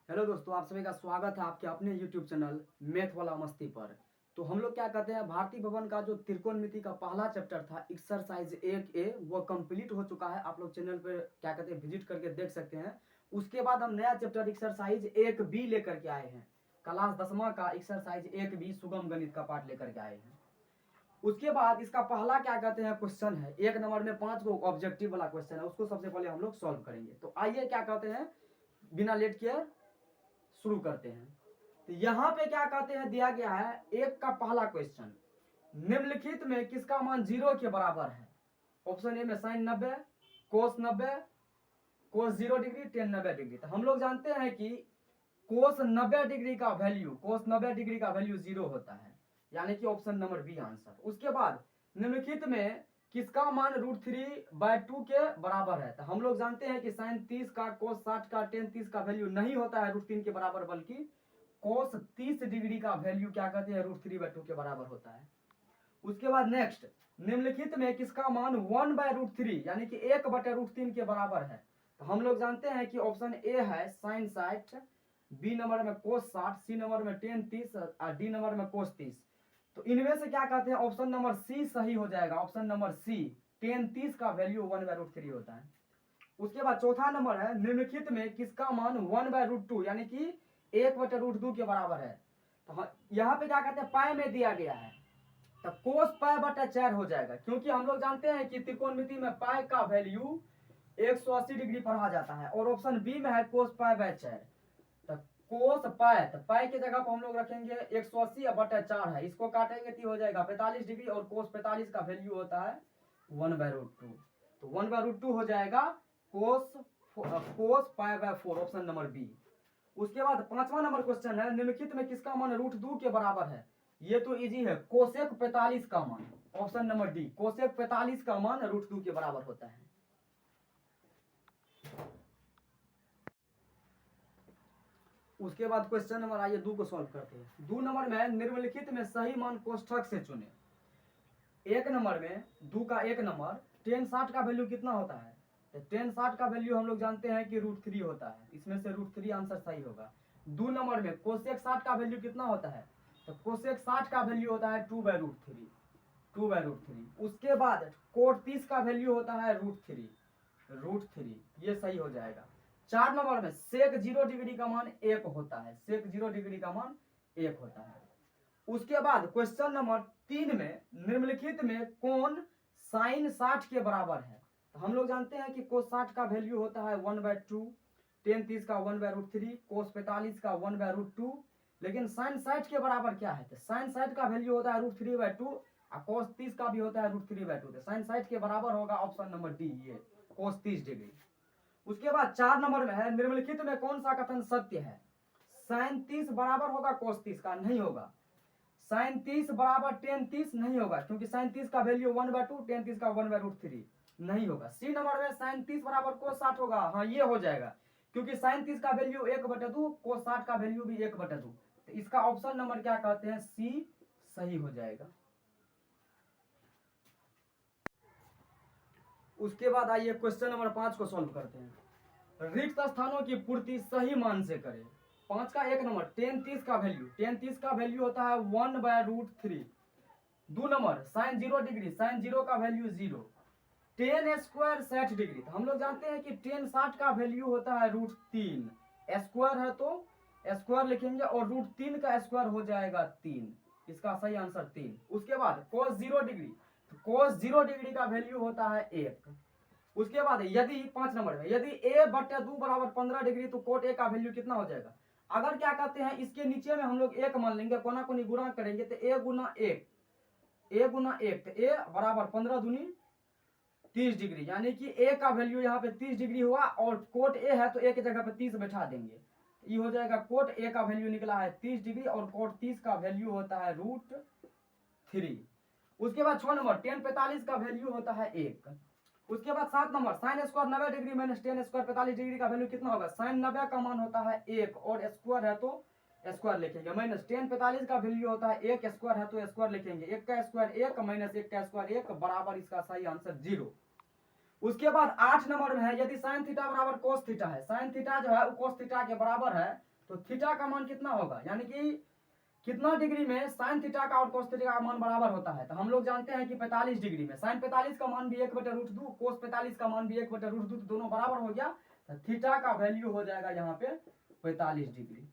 Hello दोस्तों, आप सभी का स्वागत है आपके अपने YouTube चैनल मैथ वाला मस्ती पर। तो हम लोग क्या कहते हैं, भारतीय भवन का जो त्रिकोणमिति का पहला चैप्टर था एक्सरसाइज 1A वो कंप्लीट हो चुका है। आप लोग चैनल पे क्या कहते हैं विजिट करके देख सकते हैं। उसके बाद हम नया चैप्टर एक्सरसाइज 1B लेकर के आए हैं। क्लास 10वां का एक्सरसाइज 1B सुगम गणित का पार्ट लेकर के आए हैं। उसके बाद इसका पहला क्या कहते हैं क्वेश्चन है, एक नंबर में 5 को ऑब्जेक्टिव वाला क्वेश्चन है, उसको सबसे पहले हम लोग सॉल्व करेंगे। तो आइए क्या कहते हैं बिना लेट किए शुरू करते हैं। तो यहां पे क्या कहते हैं दिया गया है एक का पहला क्वेश्चन, निम्नलिखित में किसका मान 0 के बराबर है। ऑप्शन ए में साइन 90, कोस 90, कोस 0 डिग्री, टेन 90 डिग्री। तो हम लोग जानते हैं कि कोस 90 डिग्री का वैल्यू, कोस 90 डिग्री का वैल्यू 0 होता है, यानी कि ऑप्शन नंबर बी आंसर। उसके बाद निम्नलिखित में किसका मान √3/2 के बराबर है। तो हम लोग जानते हैं कि साइन 30 का, कोस 60 का, टेन 30 का वैल्यू नहीं होता है √3 के बराबर, बल्कि कोस 30 डिग्री का वैल्यू क्या कहते हैं √3/2 के बराबर होता है। उसके बाद नेक्स्ट, निम्नलिखित में किसका मान 1/√3 यानी कि 1/√3 के बराबर है। तो हम लोग जानते हैं कि ऑप्शन ए है साइन 60, बी नंबर में कोस 60, सी नंबर में टेन 30 और डी नंबर में कोस 30। तो इनमें से क्या कहते हैं ऑप्शन नंबर सी सही हो जाएगा। ऑप्शन नंबर सी, टेन 30 का वैल्यू 1/√3 होता है। उसके बाद चौथा नंबर है, निम्नलिखित में किसका मान 1/√2 यानी कि 1/√2 के बराबर है। तो यहाँ पे क्या कहते हैं पाई में दिया गया है, तो कोस पाई बटा 4 हो जाएगा, क्योंकि हम लोग जानते हैं कि त्रिकोणमिति में पाई का वैल्यू 180 डिग्री पढ़ा जाता है। और ऑप्शन बी में है कोस पाई बाय 4। तो कोस पाई, तो पाई के जगह पर हम लोग रखेंगे 180 बटा 4 है, इसको काटेंगे तो हो जाएगा 45 डिग्री, और कोस 45 का वैल्यू होता है 1/√2। तो 1/√2 हो जाएगा cos pi by 4, option number B. उसके बाद पांचवा नंबर क्वेश्चन है, निम्नलिखित में किसका मान √2 के बराबर है। ये तो इजी है, कोसेक 45 का मान, ऑप्शन नंबर डी, कोसेक 45 का मान √2 के बराबर होता है। उसके बाद क्वेश्चन नंबर आइए 2 को सॉल्व करते हैं। 2 नंबर में निम्नलिखित में सही मान कोष्ठक से चुने। एक नंबर में 2 का एक नंबर, टेन 60 का वैल्यू कितना होता है। तो टेन 60 का वैल्यू हम लोग जानते हैं कि √3 होता है, इसमें से √3 आंसर सही होगा। 2 नंबर में कोसेक 60 का वैल्यू कितना होता है। तो कोसेक 60 का वैल्यू होता है 2/√3, 2/√3। उसके बाद कोट 30 का वैल्यू होता है √3, ये सही हो जाएगा। 4 नंबर में सेक 0 डिग्री का मान 1 होता है, सेक 0 डिग्री का मान 1 होता है। उसके बाद क्वेश्चन नंबर 3 में निम्नलिखित में कौन साइन 60 के बराबर है। तो हम लोग जानते हैं कि कोस 60 का वैल्यू होता है 1/2, टेन 30 का 1/√3, कोस 45 का 1/√2। लेकिन साइन 60 के बराबर क्या है, तो साइन 60 का वैल्यू होता है √3/2 और कोस 30 का भी होता है √3/2। तो साइन 60 के बराबर होगा ऑप्शन नंबर डी, ये कोस 30 डिग्री। उसके बाद 4 नंबर में है, निम्नलिखित में कौन सा कथन सत्य है। साइन 30 बराबर होगा कोस 30 का, नहीं होगा। साइन 30 बराबर टेन 30 नहीं होगा, क्योंकि साइन 30 का वैल्यू 1/2, टेन 30 का 1/√3 नहीं होगा। सी नंबर में साइन 30 बराबर कोस 60 होगा, हाँ ये हो जाएगा, क्योंकि साइन 30 का वैल्यू 1/2, कोस 60 का वैल्यू भी 1/2। तो इसका ऑप्शन नंबर क्या कहते हैं सी सही हो जाएगा। उसके बाद आइए क्वेश्चन नंबर 5 को सॉल्व करते हैं। रिक्त स्थानों की पूर्ति सही मान से करें। 5 का एक नंबर, टेन 30 का वैल्यू, टेन 30 का वैल्यू होता है 1/√3। 2 नंबर साइन 0 डिग्री, साइन 0 का वैल्यू 0। टेन स्क्वायर 60 डिग्री, तो हम लोग जानते हैं कि टेन 60 का वैल्यू होता है √3, स्क्वायर है तो स्क्वायर लिखेंगे, और √3 का स्क्वायर हो जाएगा 3, इसका सही आंसर 3। उसके बाद cos 0 डिग्री, तो cos 0 डिग्री का वैल्यू होता है 1। उसके बाद यदि 5 नंबर में यदि a/2 बराबर 15 डिग्री, तो कोट a का वैल्यू कितना हो जाएगा। अगर क्या कहते हैं इसके नीचे में हम लोग 1 मान लेंगे, कोना कोनी गुणा करेंगे, तो a गुना 1, a गुना 1, तो a बराबर 15 दूनी 30 डिग्री, यानी कि a का वैल्यू यहाँ पे 30 डिग्री हुआ, और कोट a है तो a की जगह पे 30 बैठा देंगे, ये हो जाएगा कोट a का वैल्यू निकला है 30 डिग्री, और कोट 30 का वैल्यू होता है √3। उसके बाद 6 नंबर टेन 45 का वैल्यू होता है 1। उसके बाद 7 number sine square 90 degree minus ten square 45 degree का वैल्यू कितना होगा। साइन 90 का मान होता है 1, और स्क्वायर है तो स्क्वायर लिखेंगे, माइनस टेन 45 का वैल्यू होता है 1, स्क्वायर है तो स्क्वायर लिखेंगे, 1 का स्क्वायर 1 माइनस 1 का स्क्वायर 1 बराबर इसका सही आंसर 0। उसके बाद 8 नंबर में है, यदि साइन थीटा बराबर कोस थीटा है, साइन थीटा जो है वो कोस थीटा के बराबर है, तो थीटा का मान कितना होगा, यानी कि कितना डिग्री में साइन थीटा का और कोस थीटा का मान बराबर होता है। तो हम लोग जानते हैं कि 45 डिग्री में साइन 45 का मान भी 1/√2, कोस 45 का मान भी 1/√2, तो दोनों बराबर हो गया। तो थीटा का वैल्यू हो जाएगा यहाँ पे 45 डिग्री।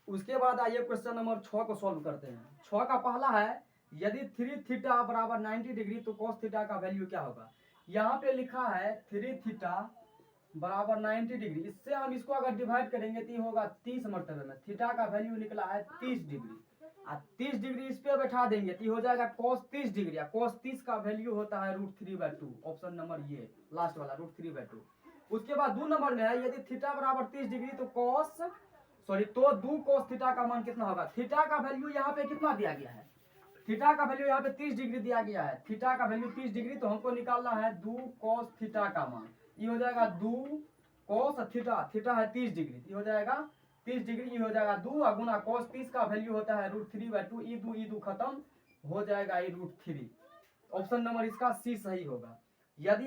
उसके बाद आइए क्वेश्चन नंबर 6 को सॉल्व करते हैं। 6 का पहला है, यदि 3 थीटा बराबर 90 डिग्री तो cos थीटा का वैल्यू क्या होगा। यहाँ पे लिखा है 3 थीटा बराबर 90 डिग्री, इससे हम इसको अगर डिवाइड करेंगे तो ये होगा 30 मरतबे में। थीटा का वैल्यू निकला है 30 डिग्री, और 30 डिग्री इस पे बैठा देंगे तो हो जाएगा cos 30 डिग्री। cos 30 का वैल्यू होता है √3/2, ऑप्शन नंबर ये लास्ट वाला √3/2। उसके बाद 2 नंबर में है, यदि थीटा बराबर 30 डिग्री तो तो 2 cos थीटा का मान कितना होगा। थीटा का वैल्यू यहाँ पे कितना दिया गया है, थीटा का वैल्यू यहाँ पे 30 डिग्री दिया गया है। थीटा का वैल्यू 30 डिग्री, तो हमको निकालना है 2 cos थीटा का मान। ये हो जाएगा 2 cos थीटा, थीटा है 30 डिग्री, ये हो जाएगा 30 डिग्री, ये हो जाएगा 2 गुना cos 30 का वैल्यू होता है √3/2। ई दो खत्म हो जाएगा ये √3। ऑप्शन नंबर इसका सी सही होगा। यदि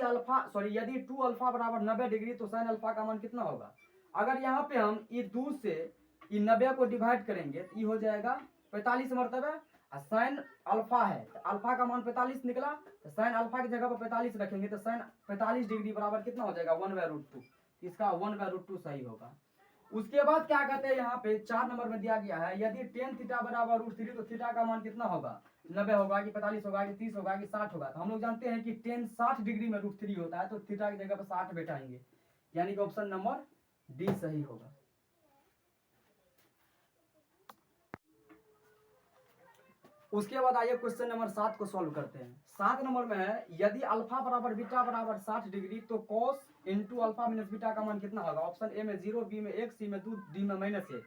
2 अल्फा बराबर 90 डिग्री तो साइन अल्फा का मान कितना होगा। अगर यहाँ पे हम ये 2 से ये 90 को डिवाइड करेंगे तो ये हो जाएगा 45 मरतबे, और साइन अल्फा है तो अल्फा का मान 45 निकला, तो साइन अल्फा की जगह पर 45 रखेंगे तो साइन 45 डिग्री बराबर कितना हो जाएगा 1/√2। इसका 1/√2 सही होगा। उसके बाद क्या कहते हैं, यहाँ पे 4 नंबर में दिया गया है, यदि tan थीटा बराबर √3 तो थीटा का मान कितना होगा, 90 होगा कि 45 होगा कि 30 होगा कि 60 होगा। तो हम लोग जानते हैं कि tan 60 डिग्री में √3 होता है, तो थीटा की जगह पर 60 बैठाएंगे, यानी कि ऑप्शन नंबर डी सही होगा। उसके बाद आइए क्वेश्चन नंबर 7 को सॉल्व करते हैं। 7 नंबर में है, यदि अल्फा बराबर बीटा बराबर 60 डिग्री तो cos into alpha minus beta का मान कितना होगा। ऑप्शन ए में 0, बी में 1, सी में 2, डी में -1।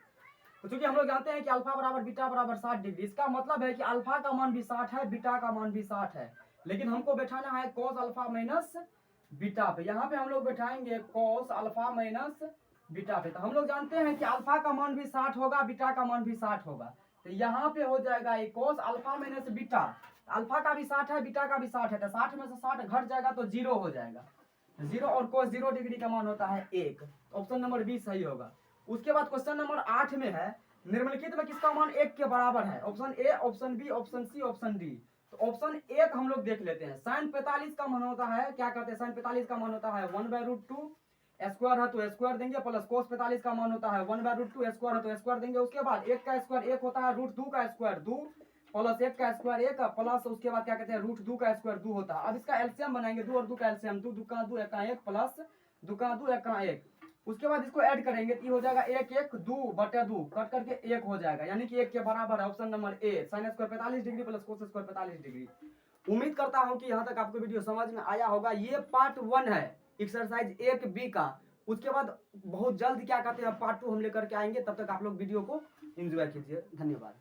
तो चूंकि हम लोग जानते हैं कि अल्फा बराबर बीटा बराबर 60 डिग्री, इसका मतलब है कि अल्फा का मान भी 60 है, बीटा का मान भी 60 है, लेकिन हमको बैठाना है cos अल्फा माइनस बीटा पे। यहाँ पे हम लोग बैठाएंगे cos अल्फा माइनस बीटा पे। तो हम लोग जानते हैं कि अल्फा का मान भी 60 होगा, बीटा का मान भी 60 होगा, तो यहाँ पे हो जाएगा ये cos alpha minus beta. Alpha का भी 60 है, बीटा का भी 60 है, तो 60 में से 60 घट जाएगा तो 0 हो जाएगा, 0, और cos 0 डिग्री का मान होता है 1। ऑप्शन नंबर बी सही होगा। उसके बाद क्वेश्चन नंबर 8 में है, निम्नलिखित में किसका मान 1 के बराबर है। Option A, option B, option C, option D. तो ऑप्शन 1 हम लोग देख लेते हैं। साइन 45 का मान होता है, क्या कहते हैं, साइन 45 का मान होता है 1/√2, स्क्वायर है तो स्क्वायर देंगे, प्लस cos 45 का मान होता है 1/√2, स्क्वायर है तो स्क्वायर देंगे। उसके बाद 1 का स्क्वायर 1 होता है, √2 का स्क्वायर 2, प्लस 1 का स्क्वायर 1, प्लस उसके बाद क्या कहते हैं √2 का स्क्वायर 2 होता है। अब इसका एलसीएम बनाएंगे, 2 और 2 का एलसीएम 2, 2 का 2 1 का 1, प्लस 2 का 2 1 का 1। उसके बाद इसको ऐड करेंगे तो ये हो जाएगा 1 1 2/2, कट करके 1 हो जाएगा, यानी कि 1 के बराबर है। Option number A, sine square 45 degree plus cos square 45 degree. उम्मीद करता हूं कि यहाँ तक आपको वीडियो समझ में आया होगा। ये पार्ट 1 है एक्सरसाइज 1B का। उसके बाद बहुत जल्द क्या कहते हैं पार्ट 2 हम लेकर के आएंगे, तब तक आप लोग वीडियो को एंजॉय कीजिए। धन्यवाद।